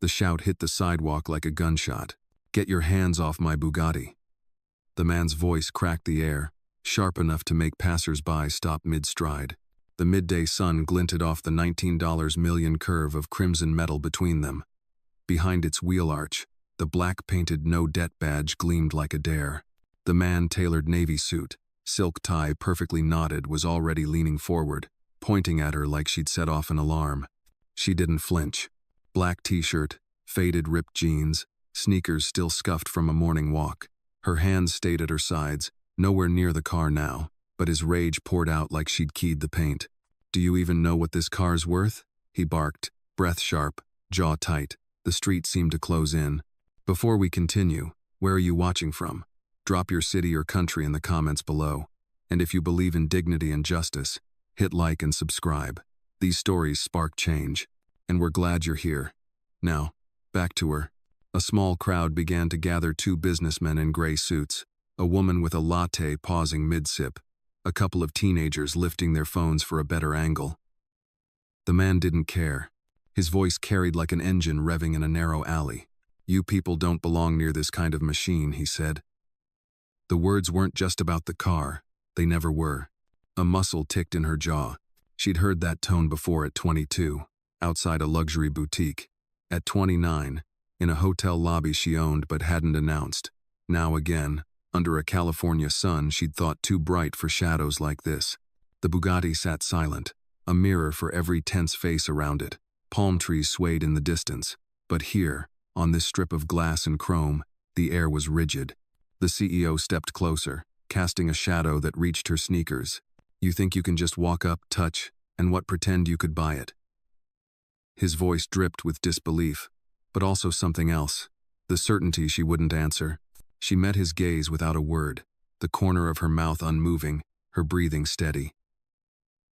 The shout hit the sidewalk like a gunshot. "Get your hands off my Bugatti." The man's voice cracked the air, sharp enough to make passers-by stop mid-stride. The midday sun glinted off the $19 million curve of crimson metal between them. Behind its wheel arch, the black-painted no-debt badge gleamed like a dare. The man-tailored navy suit, silk tie perfectly knotted, was already leaning forward, pointing at her like she'd set off an alarm. She didn't flinch. Black t-shirt, faded ripped jeans, sneakers still scuffed from a morning walk. Her hands stayed at her sides, nowhere near the car now, but his rage poured out like she'd keyed the paint. "Do you even know what this car's worth?" he barked, breath sharp, jaw tight. The street seemed to close in. "Before we continue, where are you watching from? Drop your city or country in the comments below. And if you believe in dignity and justice, hit like and subscribe. These stories spark change, and we're glad you're here." Now, back to her. A small crowd began to gather. Two businessmen in gray suits, a woman with a latte pausing mid-sip, a couple of teenagers lifting their phones for a better angle. The man didn't care. His voice carried like an engine revving in a narrow alley. "You people don't belong near this kind of machine," he said. The words weren't just about the car. They never were. A muscle ticked in her jaw. She'd heard that tone before at 22, outside a luxury boutique. At 29, in a hotel lobby she owned but hadn't announced. Now again, under a California sun she'd thought too bright for shadows like this. The Bugatti sat silent, a mirror for every tense face around it. Palm trees swayed in the distance. But here, on this strip of glass and chrome, the air was rigid. The CEO stepped closer, casting a shadow that reached her sneakers. "You think you can just walk up, touch, and pretend you could buy it?" His voice dripped with disbelief, but also something else, the certainty she wouldn't answer. She met his gaze without a word, the corner of her mouth unmoving, her breathing steady.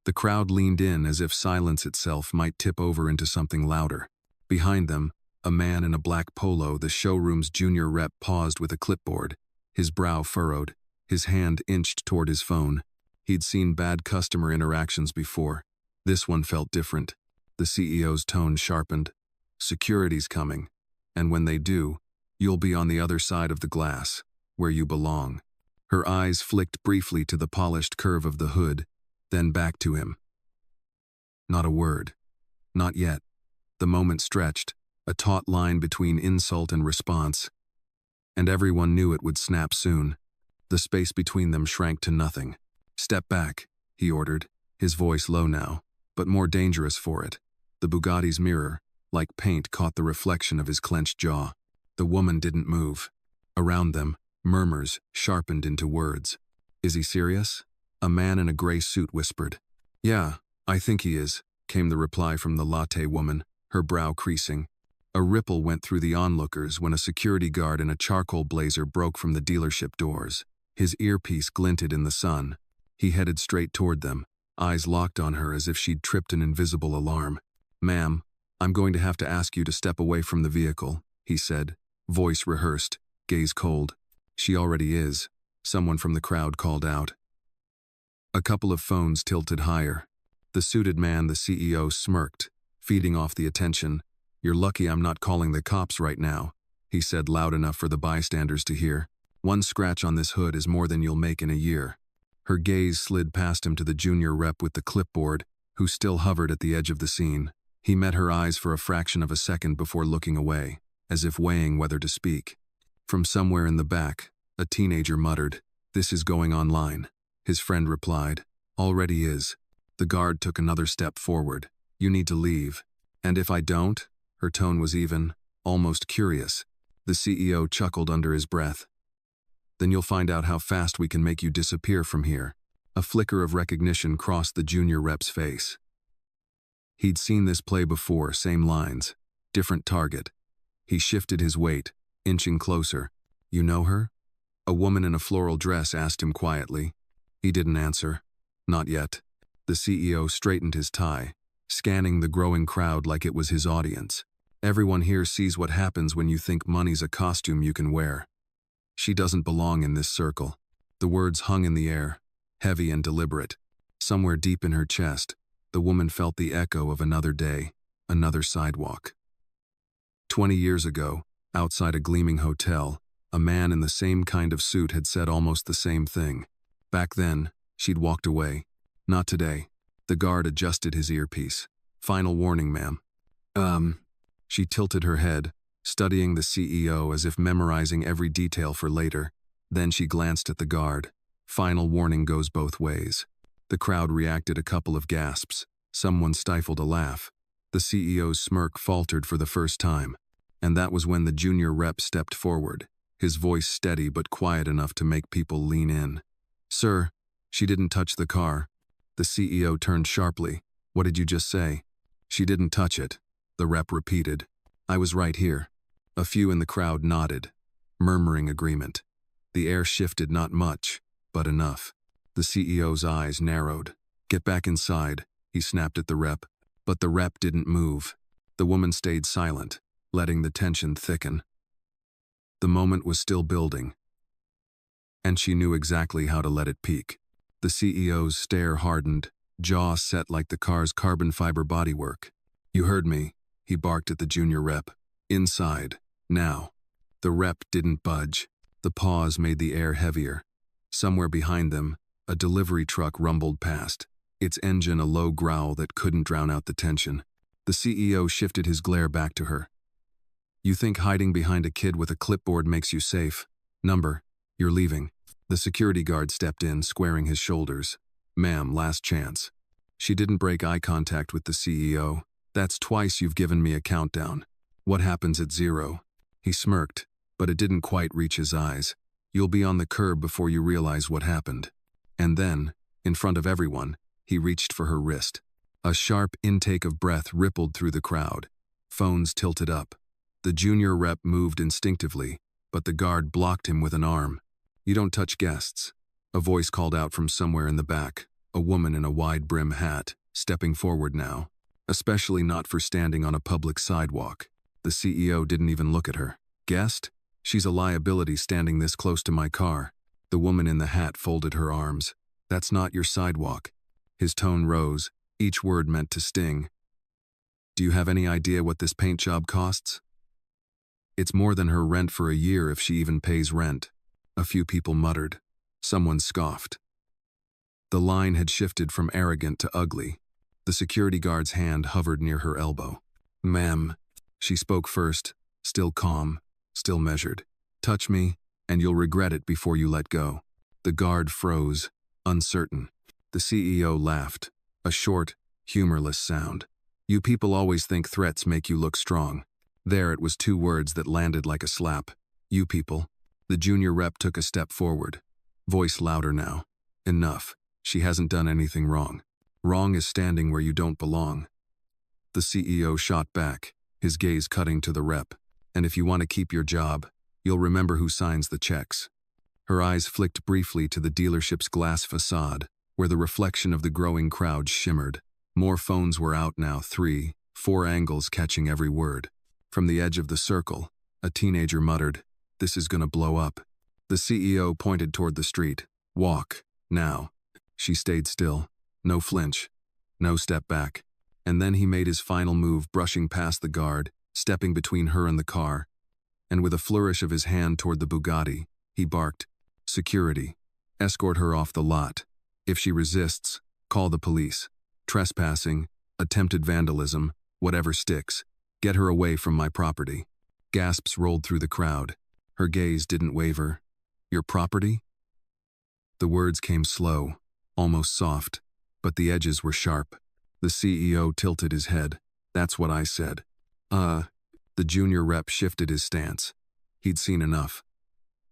The crowd leaned in as if silence itself might tip over into something louder. Behind them, a man in a black polo, the showroom's junior rep, paused with a clipboard, his brow furrowed, his hand inched toward his phone. He'd seen bad customer interactions before. This one felt different. The CEO's tone sharpened. "Security's coming, and when they do, you'll be on the other side of the glass, where you belong." Her eyes flicked briefly to the polished curve of the hood, then back to him. Not a word. Not yet. The moment stretched, a taut line between insult and response. And everyone knew it would snap soon. The space between them shrank to nothing. "Step back," he ordered, his voice low now, but more dangerous for it. The Bugatti's mirror, like paint, caught the reflection of his clenched jaw. The woman didn't move. Around them, murmurs sharpened into words. "Is he serious?" A man in a gray suit whispered. "Yeah, I think he is," came the reply from the latte woman, her brow creasing. A ripple went through the onlookers when a security guard in a charcoal blazer broke from the dealership doors. His earpiece glinted in the sun. He headed straight toward them, eyes locked on her as if she'd tripped an invisible alarm. "Ma'am, I'm going to have to ask you to step away from the vehicle," he said, voice rehearsed, gaze cold. "She already is," someone from the crowd called out. A couple of phones tilted higher. The suited man, the CEO, smirked, feeding off the attention. "You're lucky I'm not calling the cops right now," he said loud enough for the bystanders to hear. "One scratch on this hood is more than you'll make in a year." Her gaze slid past him to the junior rep with the clipboard, who still hovered at the edge of the scene. He met her eyes for a fraction of a second before looking away, as if weighing whether to speak. From somewhere in the back, a teenager muttered, "This is going online." His friend replied, "Already is." The guard took another step forward. "You need to leave." "And if I don't?" Her tone was even, almost curious. The CEO chuckled under his breath. "Then you'll find out how fast we can make you disappear from here." A flicker of recognition crossed the junior rep's face. He'd seen this play before, same lines, different target. He shifted his weight, inching closer. "You know her?" A woman in a floral dress asked him quietly. He didn't answer. Not yet. The CEO straightened his tie, scanning the growing crowd like it was his audience. "Everyone here sees what happens when you think money's a costume you can wear. She doesn't belong in this circle." The words hung in the air, heavy and deliberate. Somewhere deep in her chest, the woman felt the echo of another day, another sidewalk. 20 years ago, outside a gleaming hotel, a man in the same kind of suit had said almost the same thing. Back then, she'd walked away. Not today. The guard adjusted his earpiece. "Final warning, ma'am." She tilted her head, studying the CEO as if memorizing every detail for later. Then she glanced at the guard. "Final warning goes both ways." The crowd reacted a couple of gasps. Someone stifled a laugh. The CEO's smirk faltered for the first time. And that was when the junior rep stepped forward, his voice steady but quiet enough to make people lean in. "Sir, she didn't touch the car." The CEO turned sharply. "What did you just say?" "She didn't touch it," the rep repeated. "I was right here." A few in the crowd nodded, murmuring agreement. The air shifted not much, but enough. The CEO's eyes narrowed. "Get back inside," he snapped at the rep. But the rep didn't move. The woman stayed silent, letting the tension thicken. The moment was still building, and she knew exactly how to let it peak. The CEO's stare hardened, jaw set like the car's carbon fiber bodywork. "You heard me," he barked at the junior rep. "Inside, now." The rep didn't budge. The pause made the air heavier. Somewhere behind them, a delivery truck rumbled past, its engine a low growl that couldn't drown out the tension. The CEO shifted his glare back to her. "You think hiding behind a kid with a clipboard makes you safe? Number, you're leaving." The security guard stepped in, squaring his shoulders. "Ma'am, last chance." She didn't break eye contact with the CEO. "That's twice you've given me a countdown. What happens at 0? He smirked, but it didn't quite reach his eyes. "You'll be on the curb before you realize what happened." And then, in front of everyone, he reached for her wrist. A sharp intake of breath rippled through the crowd. Phones tilted up. The junior rep moved instinctively, but the guard blocked him with an arm. "You don't touch guests." A voice called out from somewhere in the back, a woman in a wide-brim hat, stepping forward now. Especially not for standing on a public sidewalk. The CEO didn't even look at her. "Guest? She's a liability standing this close to my car." The woman in the hat folded her arms. "That's not your sidewalk." His tone rose, each word meant to sting. "Do you have any idea what this paint job costs?" "It's more than her rent for a year if she even pays rent." A few people muttered. Someone scoffed. The line had shifted from arrogant to ugly. The security guard's hand hovered near her elbow. "Ma'am," she spoke first, still calm, still measured. "Touch me, and you'll regret it before you let go." The guard froze, uncertain. The CEO laughed, a short, humorless sound. "You people always think threats make you look strong." There it was 2 words that landed like a slap. "You people." The junior rep took a step forward, voice louder now. "Enough. She hasn't done anything wrong. Wrong is standing where you don't belong." The CEO shot back, his gaze cutting to the rep. "And if you want to keep your job, you'll remember who signs the checks." Her eyes flicked briefly to the dealership's glass facade, where the reflection of the growing crowd shimmered. More phones were out now, 3, 4 angles catching every word. From the edge of the circle, a teenager muttered, "This is gonna blow up." The CEO pointed toward the street. "Walk, now." She stayed still. No flinch. No step back. And then he made his final move, brushing past the guard, stepping between her and the car. And with a flourish of his hand toward the Bugatti, he barked, "Security. Escort her off the lot. If she resists, call the police. Trespassing, attempted vandalism, whatever sticks. Get her away from my property." Gasps rolled through the crowd. Her gaze didn't waver. "Your property?" The words came slow, almost soft, but the edges were sharp. The CEO tilted his head. "That's what I said." The junior rep shifted his stance. He'd seen enough.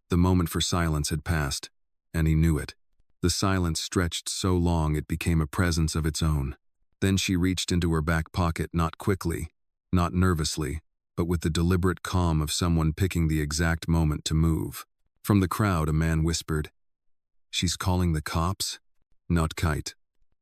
The moment for silence had passed, and he knew it. The silence stretched so long it became a presence of its own. Then she reached into her back pocket, not quickly, not nervously, but with the deliberate calm of someone picking the exact moment to move. From the crowd, a man whispered, "She's calling the cops?" Not kite.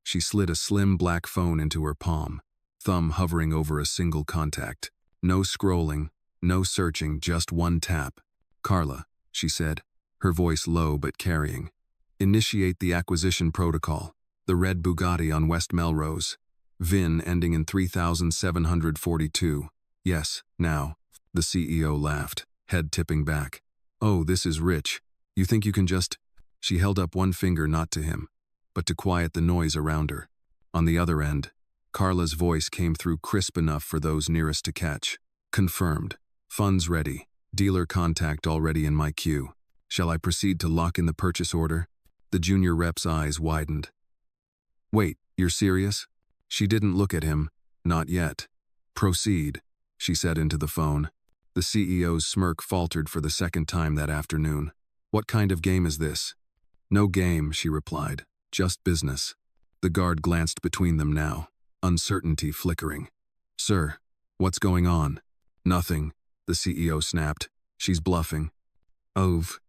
She slid a slim black phone into her palm, thumb hovering over a single contact. No scrolling, no searching, just one tap. "Carla," she said, her voice low but carrying. "Initiate the acquisition protocol. The red Bugatti on West Melrose. VIN ending in 3742. Yes, now." The CEO laughed, head tipping back. "Oh, this is rich. You think you can just—" She held up one finger not to him, but to quiet the noise around her. On the other end, Carla's voice came through crisp enough for those nearest to catch. "Confirmed. Funds ready. Dealer contact already in my queue. Shall I proceed to lock in the purchase order?" The junior rep's eyes widened. "Wait, you're serious?" She didn't look at him. "Not yet." "Proceed," she said into the phone. The CEO's smirk faltered for the second time that afternoon. "What kind of game is this?" "No game," she replied. "Just business." The guard glanced between them now, uncertainty flickering. "Sir, what's going on?" "Nothing," the CEO snapped. "She's bluffing." "Ove."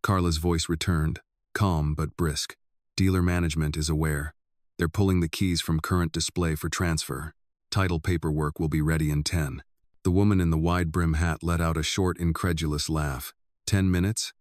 Carla's voice returned, calm but brisk. "Dealer management is aware. They're pulling the keys from current display for transfer. Title paperwork will be ready in 10. The woman in the wide-brim hat let out a short, incredulous laugh. 10 minutes?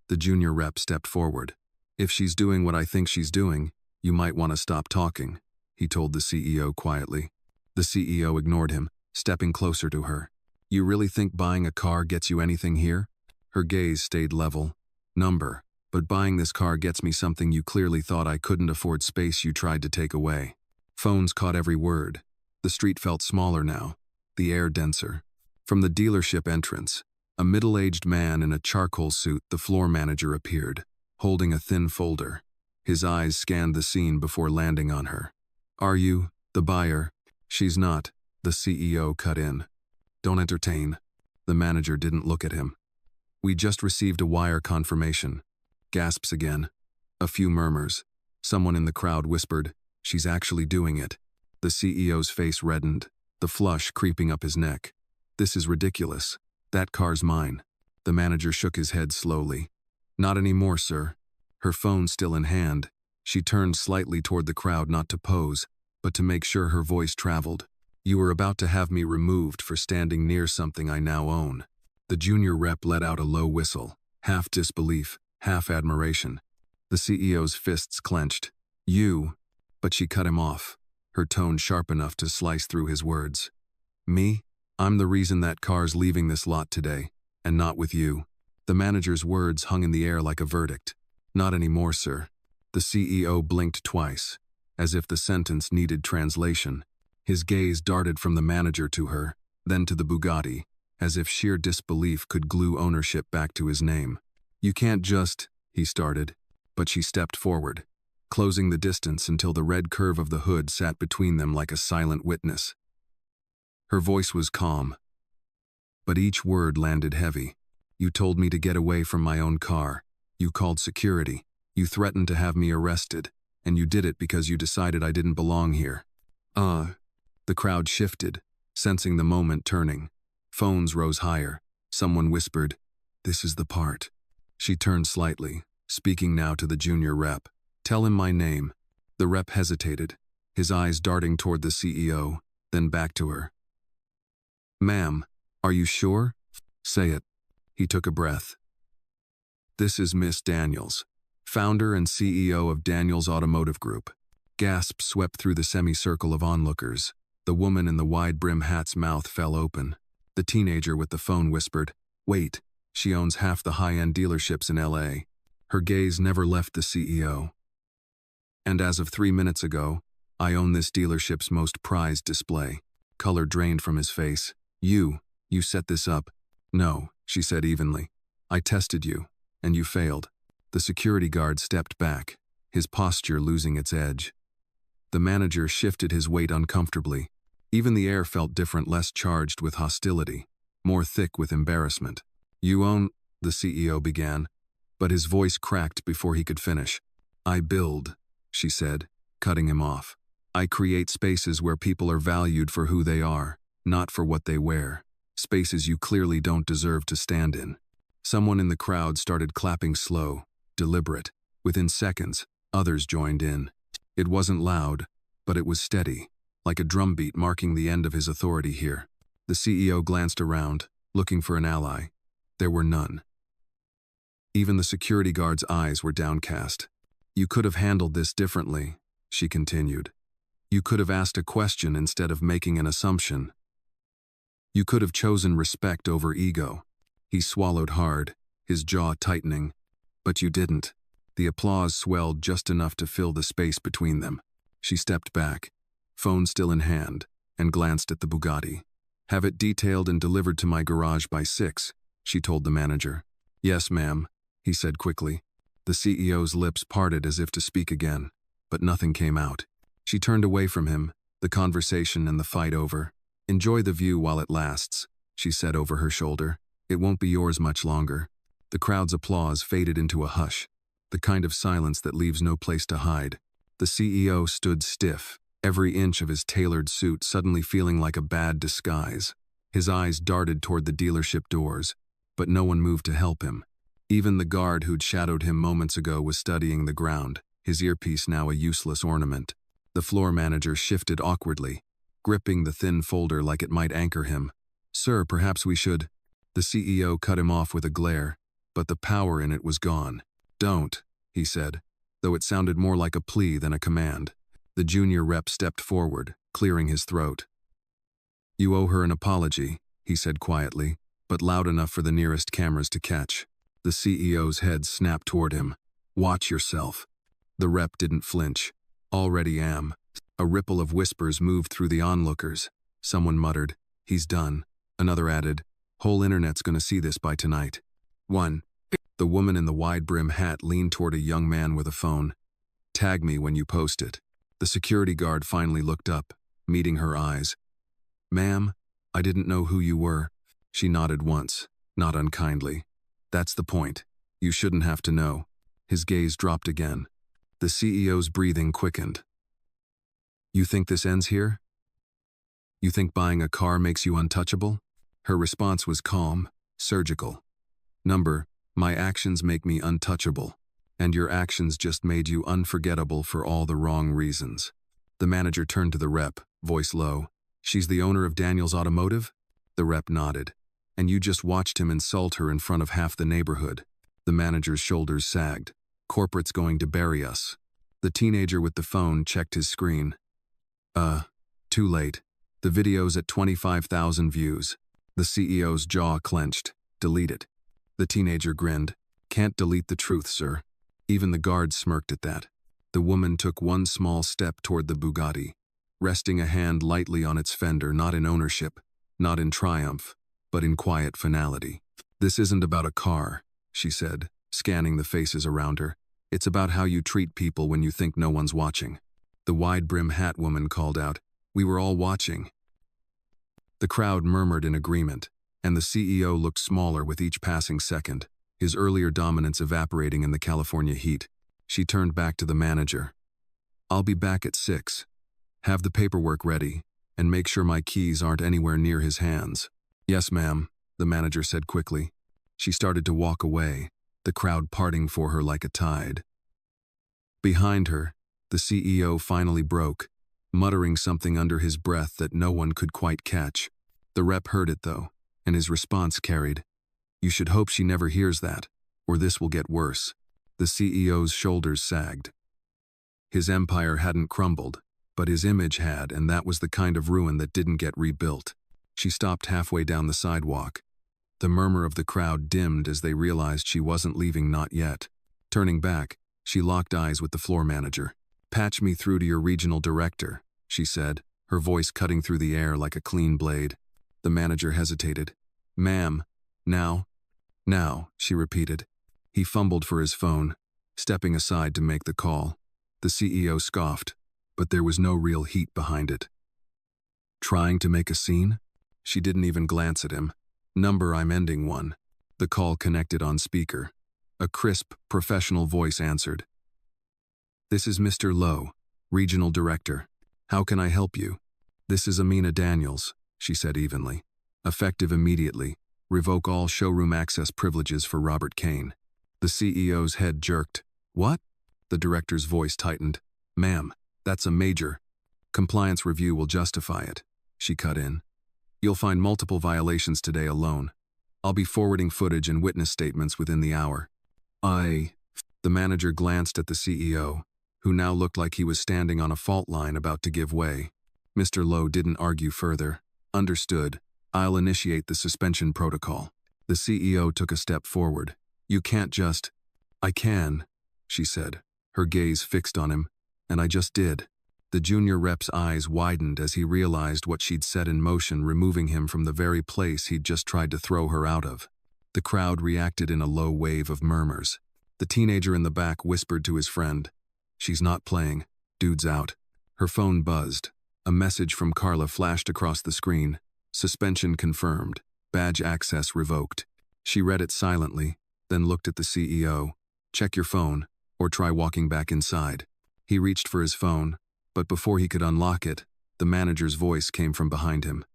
The junior rep stepped forward. "If she's doing what I think she's doing, you might want to stop talking," he told the CEO quietly. The CEO ignored him, stepping closer to her. "You really think buying a car gets you anything here?" Her gaze stayed level. "Number. But buying this car gets me something you clearly thought I couldn't afford, space you tried to take away." Phones caught every word. The street felt smaller now, the air denser. From the dealership entrance, a middle-aged man in a charcoal suit, the floor manager, appeared, holding a thin folder. His eyes scanned the scene before landing on her. "Are you the buyer?" "She's not," the CEO cut in. "Don't entertain." The manager didn't look at him. "We just received a wire confirmation." Gasps again. A few murmurs. Someone in the crowd whispered, "She's actually doing it." The CEO's face reddened, the flush creeping up his neck. "This is ridiculous. That car's mine." The manager shook his head slowly. "Not anymore, sir." Her phone still in hand, she turned slightly toward the crowd, not to pose, but to make sure her voice traveled. "You were about to have me removed for standing near something I now own." The junior rep let out a low whistle, half disbelief, half admiration. The CEO's fists clenched. "You," but she cut him off, her tone sharp enough to slice through his words. "Me? I'm the reason that car's leaving this lot today, and not with you." The manager's words hung in the air like a verdict. "Not anymore, sir." The CEO blinked twice, as if the sentence needed translation. His gaze darted from the manager to her, then to the Bugatti, as if sheer disbelief could glue ownership back to his name. "You can't just—" he started, but she stepped forward, closing the distance until the red curve of the hood sat between them like a silent witness. Her voice was calm, but each word landed heavy. "You told me to get away from my own car. You called security. You threatened to have me arrested, and you did it because you decided I didn't belong here." The crowd shifted, sensing the moment turning. Phones rose higher. Someone whispered, "This is the part." She turned slightly, speaking now to the junior rep. "Tell him my name." The rep hesitated, his eyes darting toward the CEO, then back to her. "Ma'am, are you sure?" "Say it." He took a breath. "This is Miss Daniels, founder and CEO of Daniels Automotive Group." Gasps swept through the semicircle of onlookers. The woman in the wide-brim hat's mouth fell open. The teenager with the phone whispered, "Wait, she owns half the high-end dealerships in LA." Her gaze never left the CEO. "And as of 3 minutes ago, I own this dealership's most prized display." Color drained from his face. You set this up." "No," she said evenly. "I tested you, and you failed." The security guard stepped back, his posture losing its edge. The manager shifted his weight uncomfortably. Even the air felt different, less charged with hostility, more thick with embarrassment. "You own—" the CEO began, but his voice cracked before he could finish. "I build," she said, cutting him off. "I create spaces where people are valued for who they are, not for what they wear. Spaces you clearly don't deserve to stand in." Someone in the crowd started clapping, slow, deliberate. Within seconds, others joined in. It wasn't loud, but it was steady, like a drumbeat marking the end of his authority here. The CEO glanced around, looking for an ally. There were none. Even the security guard's eyes were downcast. "You could have handled this differently," she continued. "You could have asked a question instead of making an assumption." You could have chosen respect over ego. He swallowed hard, his jaw tightening. But you didn't. The applause swelled just enough to fill the space between them. She stepped back, phone still in hand, and glanced at the Bugatti. "Have it detailed and delivered to my garage by 6, she told the manager. "Yes, ma'am," he said quickly. The CEO's lips parted as if to speak again, but nothing came out. She turned away from him, the conversation and the fight over. "Enjoy the view while it lasts," she said over her shoulder. "It won't be yours much longer." The crowd's applause faded into a hush, the kind of silence that leaves no place to hide. The CEO stood stiff, every inch of his tailored suit suddenly feeling like a bad disguise. His eyes darted toward the dealership doors, but no one moved to help him. Even the guard who'd shadowed him moments ago was studying the ground, his earpiece now a useless ornament. The floor manager shifted awkwardly, gripping the thin folder like it might anchor him. "Sir, perhaps we should—" The CEO cut him off with a glare, but the power in it was gone. "Don't," he said, though it sounded more like a plea than a command. The junior rep stepped forward, clearing his throat. "You owe her an apology," he said quietly, but loud enough for the nearest cameras to catch. The CEO's head snapped toward him. "Watch yourself." The rep didn't flinch. "Already am." A ripple of whispers moved through the onlookers. Someone muttered, "He's done." Another added, "Whole internet's gonna see this by tonight." 1. The woman in the wide-brim hat leaned toward a young man with a phone. "Tag me when you post it." The security guard finally looked up, meeting her eyes. "Ma'am, I didn't know who you were." She nodded once, not unkindly. "That's the point. You shouldn't have to know." His gaze dropped again. The CEO's breathing quickened. "You think this ends here? You think buying a car makes you untouchable?" Her response was calm, surgical. "My actions make me untouchable, and your actions just made you unforgettable for all the wrong reasons." The manager turned to the rep, voice low. "She's the owner of Daniel's Automotive?" The rep nodded. "And you just watched him insult her in front of half the neighborhood." The manager's shoulders sagged. "Corporate's going to bury us." The teenager with the phone checked his screen. Too late. The video's at 25,000 views." The CEO's jaw clenched. "Delete it." The teenager grinned. "Can't delete the truth, sir." Even the guard smirked at that. The woman took one small step toward the Bugatti, resting a hand lightly on its fender, not in ownership, not in triumph, but in quiet finality. "This isn't about a car," she said, scanning the faces around her. "It's about how you treat people when you think no one's watching." The wide-brim hat woman called out, "We were all watching." The crowd murmured in agreement, and the CEO looked smaller with each passing second, his earlier dominance evaporating in the California heat. She turned back to the manager. "I'll be back at 6. Have the paperwork ready, and make sure my keys aren't anywhere near his hands." "Yes, ma'am," the manager said quickly. She started to walk away, the crowd parting for her like a tide. Behind her, the CEO finally broke, muttering something under his breath that no one could quite catch. The rep heard it, though, and his response carried, "You should hope she never hears that, or this will get worse." The CEO's shoulders sagged. His empire hadn't crumbled, but his image had, and that was the kind of ruin that didn't get rebuilt. She stopped halfway down the sidewalk. The murmur of the crowd dimmed as they realized she wasn't leaving, not yet. Turning back, she locked eyes with the floor manager. "Patch me through to your regional director," she said, her voice cutting through the air like a clean blade. The manager hesitated. "Ma'am, now?" "Now," she repeated. He fumbled for his phone, stepping aside to make the call. The CEO scoffed, but there was no real heat behind it. "Trying to make a scene?" She didn't even glance at him. "I'm ending one." The call connected on speaker. A crisp, professional voice answered. "This is Mr. Lowe, Regional Director. How can I help you?" "This is Amina Daniels," she said evenly. "Effective immediately. Revoke all showroom access privileges for Robert Kane." The CEO's head jerked. "What?" The director's voice tightened. "Ma'am, that's a major. Compliance review will justify it," she cut in. "You'll find multiple violations today alone. I'll be forwarding footage and witness statements within the hour." The manager glanced at the CEO, who now looked like he was standing on a fault line about to give way. Mr. Lowe didn't argue further. "Understood. I'll initiate the suspension protocol. The CEO took a step forward. You can't just... I can, she said, her gaze fixed on him, and I just did. The junior rep's eyes widened as he realized what she'd set in motion, removing him from the very place he'd just tried to throw her out of. The crowd reacted in a low wave of murmurs. The teenager in the back whispered to his friend, "She's not playing. Dude's out." Her phone buzzed. A message from Carla flashed across the screen. Suspension confirmed. Badge access revoked. She read it silently, then looked at the CEO. "Check your phone, or try walking back inside." He reached for his phone, but before he could unlock it, the manager's voice came from behind him.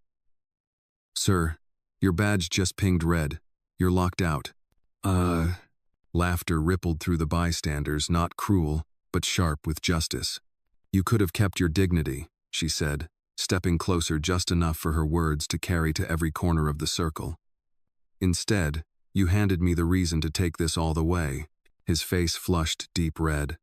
"Sir, your badge just pinged red. You're locked out." Laughter rippled through the bystanders, not cruel, but sharp with justice. "You could have kept your dignity," she said, stepping closer just enough for her words to carry to every corner of the circle. "Instead, you handed me the reason to take this all the way." His face flushed deep red.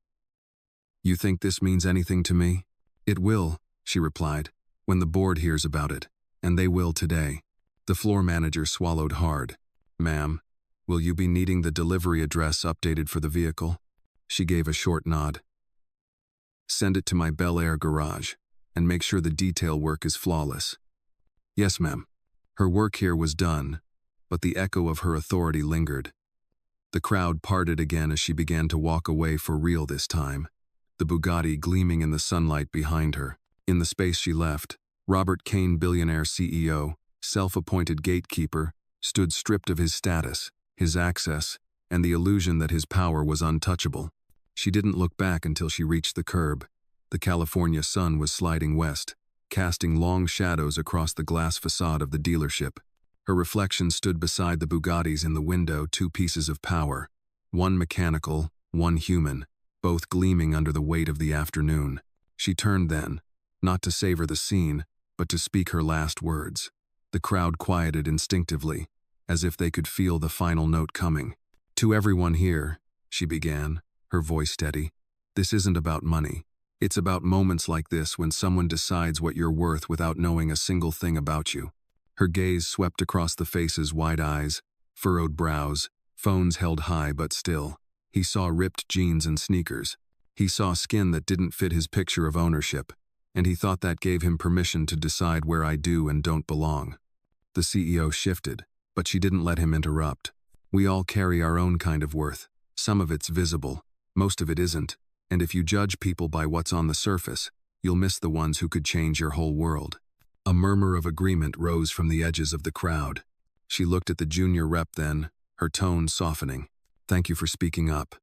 "You think this means anything to me?" "It will," she replied, "when the board hears about it, and they will today." The floor manager swallowed hard. "Ma'am, will you be needing the delivery address updated for the vehicle?" She gave a short nod. "Send it to my Bel Air garage, and make sure the detail work is flawless." "Yes, ma'am." Her work here was done, but the echo of her authority lingered. The crowd parted again as she began to walk away for real this time, the Bugatti gleaming in the sunlight behind her. In the space she left, Robert Kane, Billionaire CEO, self-appointed gatekeeper, stood stripped of his status, his access, and the illusion that his power was untouchable. She didn't look back until she reached the curb. The California sun was sliding west, casting long shadows across the glass facade of the dealership. Her reflection stood beside the Bugattis in the window, two pieces of power, one mechanical, one human, both gleaming under the weight of the afternoon. She turned then, not to savor the scene, but to speak her last words. The crowd quieted instinctively, as if they could feel the final note coming. "To everyone here," she began, her voice steady, "this isn't about money. It's about moments like this when someone decides what you're worth without knowing a single thing about you." Her gaze swept across the faces, wide eyes, furrowed brows, phones held high but still. He saw ripped jeans and sneakers. He saw skin that didn't fit his picture of ownership, and he thought that gave him permission to decide where I do and don't belong. The CEO shifted, but she didn't let him interrupt. "We all carry our own kind of worth. Some of it's visible, most of it isn't, and if you judge people by what's on the surface, you'll miss the ones who could change your whole world." A murmur of agreement rose from the edges of the crowd. She looked at the junior rep then, her tone softening. "Thank you for speaking up.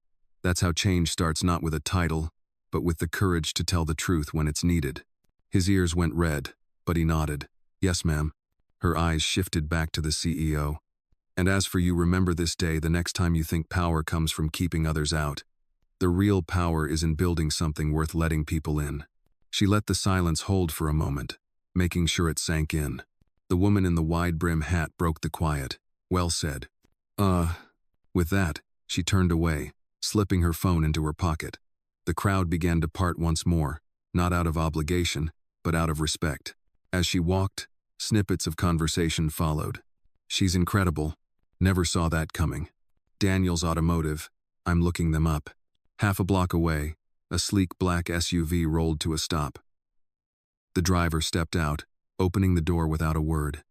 That's how change starts, not with a title, but with the courage to tell the truth when it's needed." His ears went red, but he nodded. "Yes, ma'am." Her eyes shifted back to the CEO. "And as for you, remember this day the next time you think power comes from keeping others out. The real power is in building something worth letting people in." She let the silence hold for a moment, making sure it sank in. The woman in the wide-brim hat broke the quiet. "Well said." With that, she turned away, slipping her phone into her pocket. The crowd began to part once more, not out of obligation, but out of respect. As she walked, snippets of conversation followed. "She's incredible. Never saw that coming." "Daniel's Automotive. I'm looking them up." Half a block away, a sleek black SUV rolled to a stop. The driver stepped out, opening the door without a word.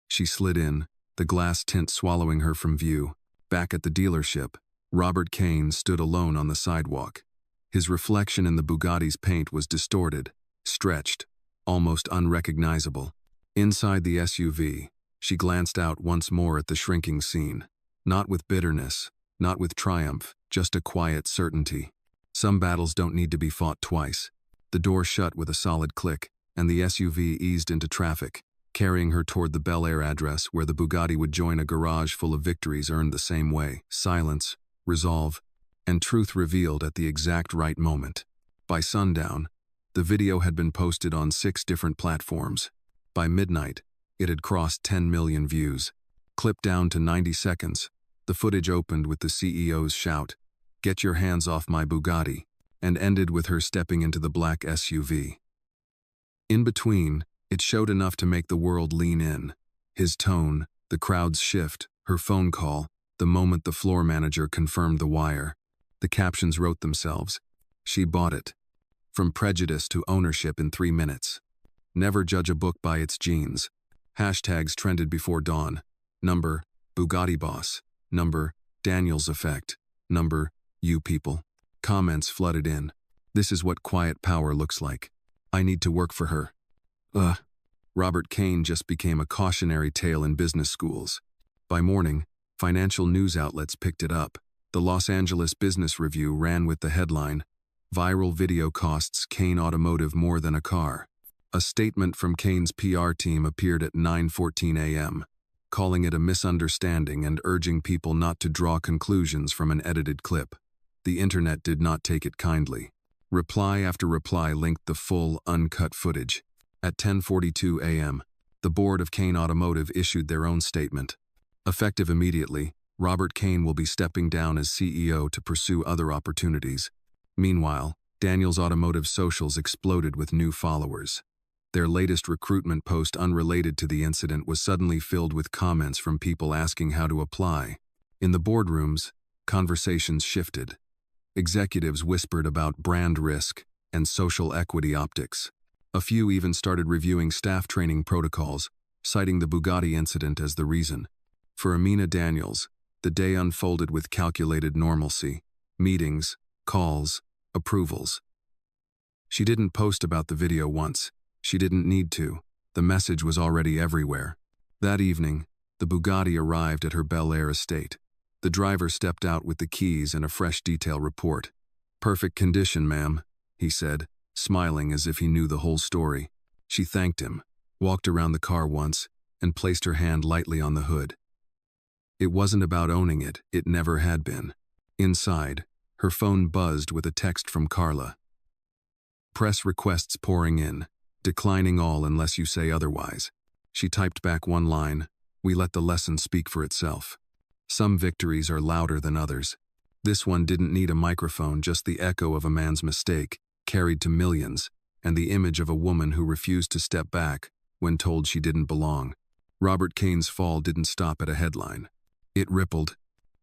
She slid in, the glass tint swallowing her from view. Back at the dealership, Robert Kane stood alone on the sidewalk. His reflection in the Bugatti's paint was distorted, stretched, almost unrecognizable. Inside the SUV, she glanced out once more at the shrinking scene. Not with bitterness, not with triumph, just a quiet certainty. Some battles don't need to be fought twice. The door shut with a solid click, and the SUV eased into traffic, carrying her toward the Bel Air address where the Bugatti would join a garage full of victories earned the same way. Silence, resolve, and truth revealed at the exact right moment. By sundown, the video had been posted on 6 different platforms. By midnight, it had crossed 10 million views. Clipped down to 90 seconds, the footage opened with the CEO's shout, "Get your hands off my Bugatti," and ended with her stepping into the black SUV. In between, it showed enough to make the world lean in. His tone, the crowd's shift, her phone call, the moment the floor manager confirmed the wire. The captions wrote themselves. She bought it. From prejudice to ownership in 3 minutes. Never judge a book by its jeans. Hashtags trended before dawn. Number, Bugatti boss. Number, Daniels effect. Number, you people. Comments flooded in. This is what quiet power looks like. I need to work for her. Robert Kane just became a cautionary tale in business schools. By morning, financial news outlets picked it up. The Los Angeles Business Review ran with the headline, "Viral video costs Kane Automotive more than a car." A statement from Kane's PR team appeared at 9:14 a.m., calling it a misunderstanding and urging people not to draw conclusions from an edited clip. The internet did not take it kindly. Reply after reply linked the full, uncut footage. At 10:42 a.m., the board of Kane Automotive issued their own statement. Effective immediately, Robert Kane will be stepping down as CEO to pursue other opportunities. Meanwhile, Daniels Automotive socials exploded with new followers. Their latest recruitment post unrelated to the incident was suddenly filled with comments from people asking how to apply. In the boardrooms, conversations shifted. Executives whispered about brand risk and social equity optics. A few even started reviewing staff training protocols, citing the Bugatti incident as the reason. For Amina Daniels, the day unfolded with calculated normalcy. Meetings, calls, approvals. She didn't post about the video once. She didn't need to. The message was already everywhere. That evening, the Bugatti arrived at her Bel Air estate. The driver stepped out with the keys and a fresh detail report. "Perfect condition, ma'am," he said, smiling as if he knew the whole story. She thanked him, walked around the car once, and placed her hand lightly on the hood. It wasn't about owning it, it never had been. Inside, her phone buzzed with a text from Carla. "Press requests pouring in. Declining all unless you say otherwise." She typed back one line, "We let the lesson speak for itself." Some victories are louder than others. This one didn't need a microphone, just the echo of a man's mistake, carried to millions, and the image of a woman who refused to step back when told she didn't belong. Robert Kane's fall didn't stop at a headline. It rippled.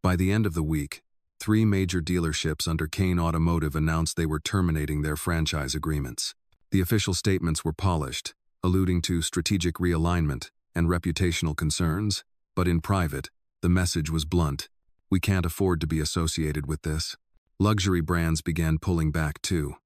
By the end of the week, 3 major dealerships under Kane Automotive announced they were terminating their franchise agreements. The official statements were polished, alluding to strategic realignment and reputational concerns, but in private, the message was blunt. We can't afford to be associated with this. Luxury brands began pulling back too.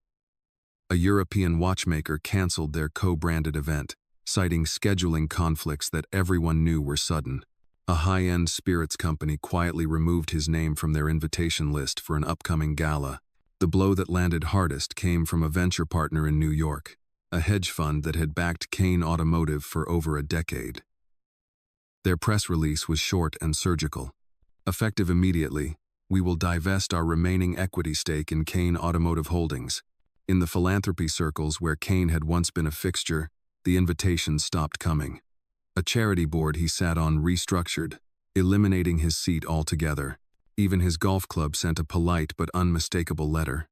A European watchmaker canceled their co-branded event, citing scheduling conflicts that everyone knew were sudden. A high-end spirits company quietly removed his name from their invitation list for an upcoming gala. The blow that landed hardest came from a venture partner in New York, a hedge fund that had backed Kane Automotive for over a decade. Their press release was short and surgical. Effective immediately, we will divest our remaining equity stake in Kane Automotive Holdings. In the philanthropy circles where Kane had once been a fixture, the invitations stopped coming. A charity board he sat on restructured, eliminating his seat altogether. Even his golf club sent a polite but unmistakable letter.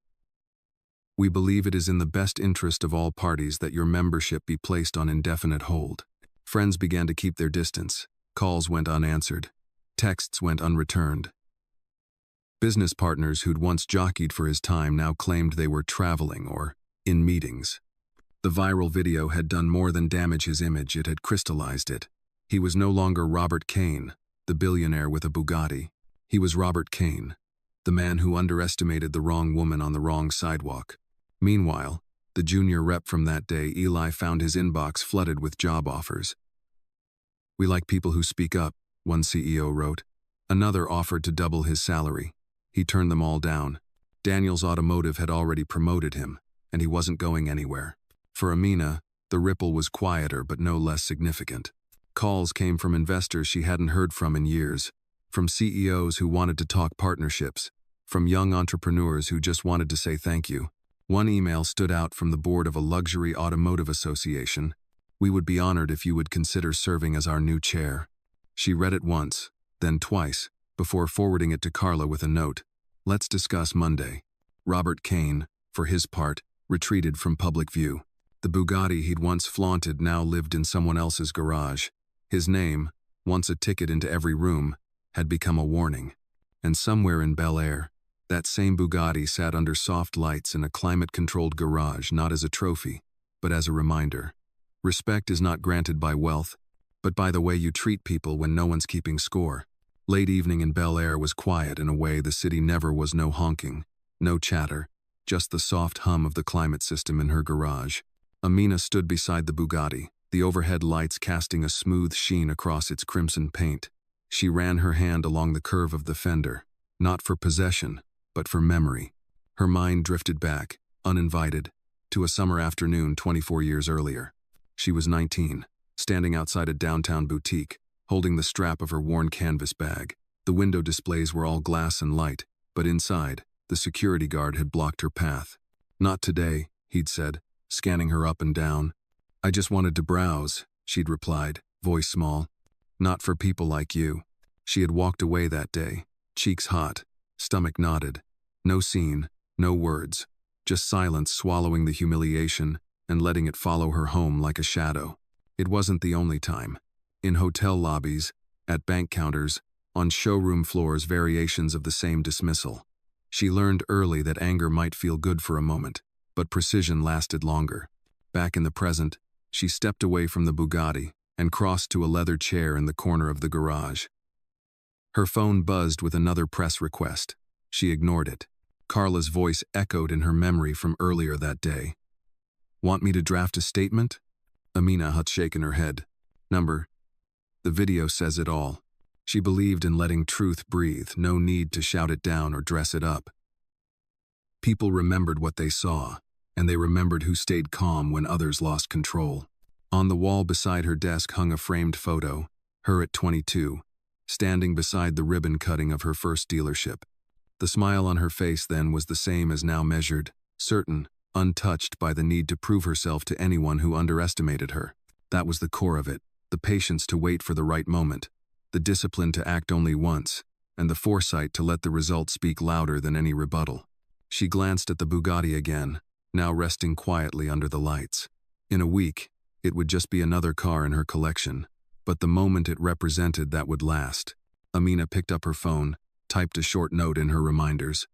"We believe it is in the best interest of all parties that your membership be placed on indefinite hold." Friends began to keep their distance. Calls went unanswered. Texts went unreturned. Business partners who'd once jockeyed for his time now claimed they were traveling or in meetings. The viral video had done more than damage his image, it had crystallized it. He was no longer Robert Kane, the billionaire with a Bugatti. He was Robert Kane, the man who underestimated the wrong woman on the wrong sidewalk. Meanwhile, the junior rep from that day, Eli, found his inbox flooded with job offers. "We like people who speak up," one CEO wrote. Another offered to double his salary. He turned them all down. Daniels Automotive had already promoted him, and he wasn't going anywhere. For Amina, the ripple was quieter but no less significant. Calls came from investors she hadn't heard from in years, from CEOs who wanted to talk partnerships, from young entrepreneurs who just wanted to say thank you. One email stood out from the board of a luxury automotive association. "We would be honored if you would consider serving as our new chair." She read it once, then twice, before forwarding it to Carla with a note. "Let's discuss Monday." Robert Kane, for his part, retreated from public view. The Bugatti he'd once flaunted now lived in someone else's garage. His name, once a ticket into every room, had become a warning. And somewhere in Bel Air, that same Bugatti sat under soft lights in a climate-controlled garage, not as a trophy, but as a reminder. Respect is not granted by wealth, but by the way you treat people when no one's keeping score. Late evening in Bel Air was quiet in a way the city never was. No honking, no chatter, just the soft hum of the climate system in her garage. Amina stood beside the Bugatti, the overhead lights casting a smooth sheen across its crimson paint. She ran her hand along the curve of the fender, not for possession, but for memory. Her mind drifted back, uninvited, to a summer afternoon 24 years earlier. She was 19, standing outside a downtown boutique, holding the strap of her worn canvas bag. The window displays were all glass and light, but inside, the security guard had blocked her path. "Not today," he'd said, scanning her up and down. "I just wanted to browse," she'd replied, voice small. "Not for people like you." She had walked away that day, cheeks hot, stomach knotted. No scene, no words, just silence swallowing the humiliation and letting it follow her home like a shadow. It wasn't the only time. In hotel lobbies, at bank counters, on showroom floors, variations of the same dismissal. She learned early that anger might feel good for a moment, but precision lasted longer. Back in the present, she stepped away from the Bugatti and crossed to a leather chair in the corner of the garage. Her phone buzzed with another press request. She ignored it. Carla's voice echoed in her memory from earlier that day. "Want me to draft a statement?" Amina had shaken her head. "Number. The video says it all." She believed in letting truth breathe, no need to shout it down or dress it up. People remembered what they saw, and they remembered who stayed calm when others lost control. On the wall beside her desk hung a framed photo, her at 22, standing beside the ribbon cutting of her first dealership. The smile on her face then was the same as now, measured, certain, untouched by the need to prove herself to anyone who underestimated her. That was the core of it, the patience to wait for the right moment, the discipline to act only once, and the foresight to let the result speak louder than any rebuttal. She glanced at the Bugatti again, now resting quietly under the lights. In a week, it would just be another car in her collection, but the moment it represented that would last. Amina picked up her phone, typed a short note in her reminders.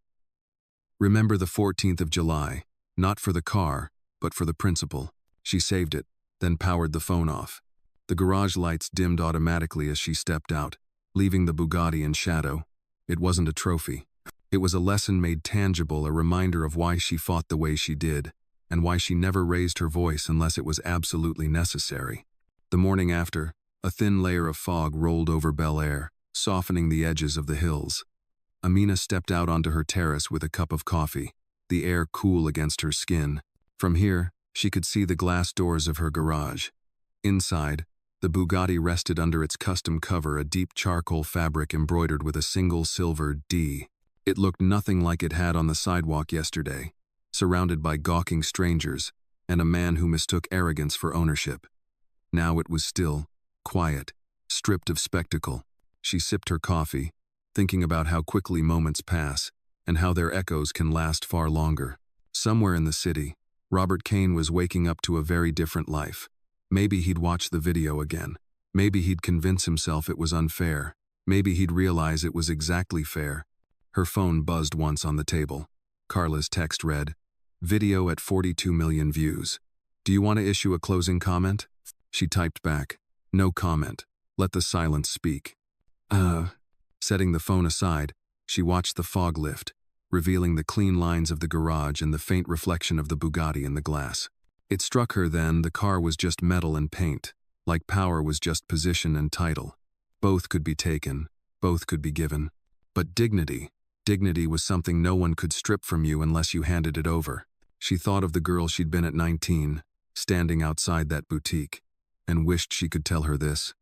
"Remember the 14th of July, not for the car, but for the principle." She saved it, then powered the phone off. The garage lights dimmed automatically as she stepped out, leaving the Bugatti in shadow. It wasn't a trophy. It was a lesson made tangible, a reminder of why she fought the way she did, and why she never raised her voice unless it was absolutely necessary. The morning after, a thin layer of fog rolled over Bel Air, softening the edges of the hills. Amina stepped out onto her terrace with a cup of coffee, the air cool against her skin. From here, she could see the glass doors of her garage. Inside, the Bugatti rested under its custom cover, a deep charcoal fabric embroidered with a single silver D. It looked nothing like it had on the sidewalk yesterday, surrounded by gawking strangers and a man who mistook arrogance for ownership. Now it was still, quiet, stripped of spectacle. She sipped her coffee, thinking about how quickly moments pass and how their echoes can last far longer. Somewhere in the city, Robert Kane was waking up to a very different life. Maybe he'd watch the video again. Maybe he'd convince himself it was unfair. Maybe he'd realize it was exactly fair. Her phone buzzed once on the table. Carla's text read, "Video at 42 million views. Do you want to issue a closing comment?" She typed back, "No comment. Let the silence speak." Setting the phone aside, she watched the fog lift, revealing the clean lines of the garage and the faint reflection of the Bugatti in the glass. It struck her then the car was just metal and paint, like power was just position and title. Both could be taken, both could be given. But dignity was something no one could strip from you unless you handed it over. She thought of the girl she'd been at 19, standing outside that boutique, and wished she could tell her this.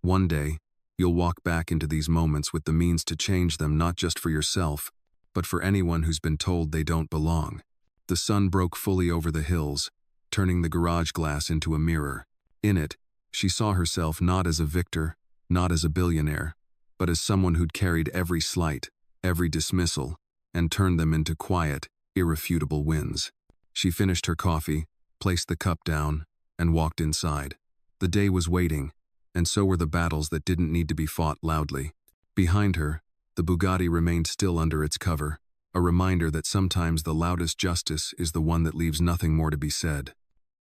One day, you'll walk back into these moments with the means to change them, not just for yourself, but for anyone who's been told they don't belong. The sun broke fully over the hills, turning the garage glass into a mirror. In it, she saw herself not as a victor, not as a billionaire, but as someone who'd carried every slight, every dismissal, and turned them into quiet, irrefutable wins. She finished her coffee, placed the cup down, and walked inside. The day was waiting, and so were the battles that didn't need to be fought loudly. Behind her, the Bugatti remained still under its cover, a reminder that sometimes the loudest justice is the one that leaves nothing more to be said.